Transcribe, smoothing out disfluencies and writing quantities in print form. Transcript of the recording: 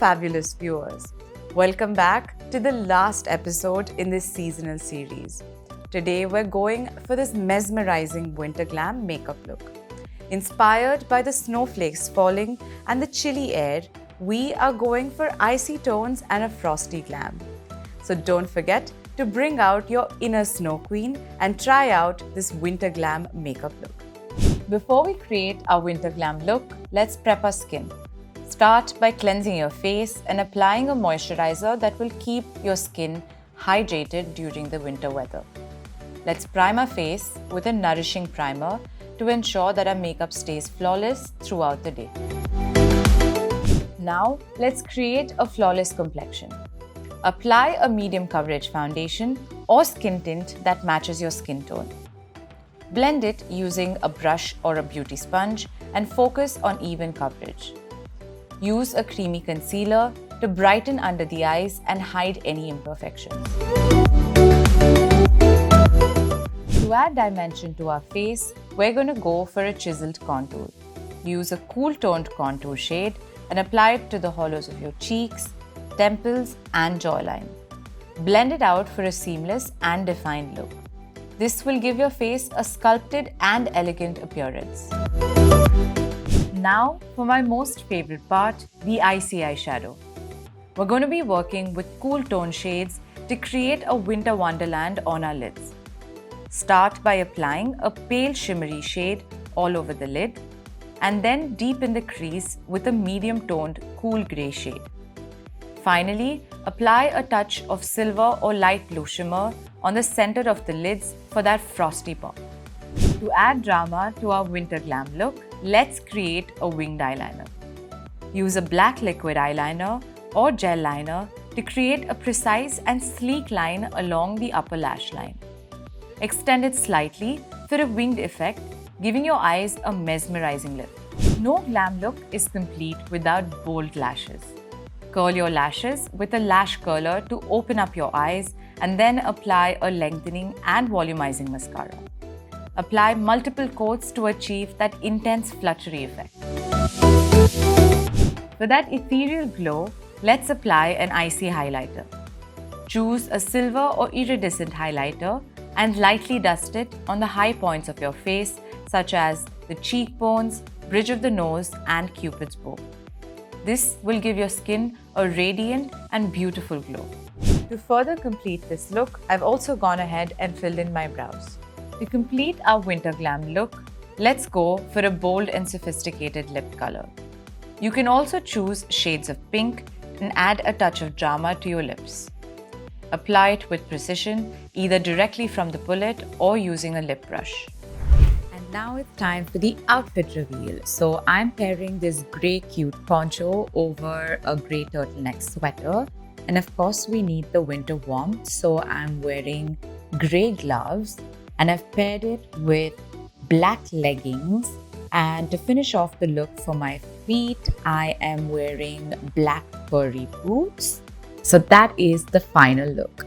fabulous viewers. Welcome back to the last episode in this seasonal series. Today we're going for this mesmerizing winter glam makeup look. Inspired by the snowflakes falling and the chilly air, we are going for icy tones and a frosty glam. So don't forget to bring out your inner snow queen and try out this winter glam makeup look. Before we create our winter glam look, let's prep our skin. Start by cleansing your face and applying a moisturizer that will keep your skin hydrated during the winter weather. Let's prime our face with a nourishing primer to ensure that our makeup stays flawless throughout the day. Now, let's create a flawless complexion. Apply a medium coverage foundation or skin tint that matches your skin tone. Blend it using a brush or a beauty sponge and focus on even coverage. Use a creamy concealer to brighten under the eyes and hide any imperfections. To add dimension to our face, we're going to go for a chiseled contour. Use a cool toned contour shade and apply it to the hollows of your cheeks, temples and jawline. Blend it out for a seamless and defined look. This will give your face a sculpted and elegant appearance. Now for my most favorite part, the icy eye shadow. We're going to be working with cool tone shades to create a winter wonderland on our lids. Start by applying a pale shimmery shade all over the lid and then deepen the crease with a medium toned cool grey shade. Finally, apply a touch of silver or light blue shimmer on the center of the lids for that frosty pop. To add drama to our winter glam look, let's create a winged eyeliner. Use a black liquid eyeliner or gel liner to create a precise and sleek line along the upper lash line. Extend it slightly for a winged effect, giving your eyes a mesmerizing look. No glam look is complete without bold lashes. Curl your lashes with a lash curler to open up your eyes and then apply a lengthening and volumizing mascara. Apply multiple coats to achieve that intense fluttery effect. For that ethereal glow, let's apply an icy highlighter. Choose a silver or iridescent highlighter and lightly dust it on the high points of your face, such as the cheekbones, bridge of the nose, and Cupid's bow. This will give your skin a radiant and beautiful glow. To further complete this look, I've also gone ahead and filled in my brows. To complete our winter glam look, let's go for a bold and sophisticated lip color. You can also choose shades of pink and add a touch of drama to your lips. Apply it with precision, either directly from the pullet or using a lip brush. Now it's time for the outfit reveal. So I'm pairing this grey cute poncho over a grey turtleneck sweater. And of course we need the winter warmth. So I'm wearing grey gloves and I've paired it with black leggings. And to finish off the look for my feet, I am wearing black furry boots. So that is the final look.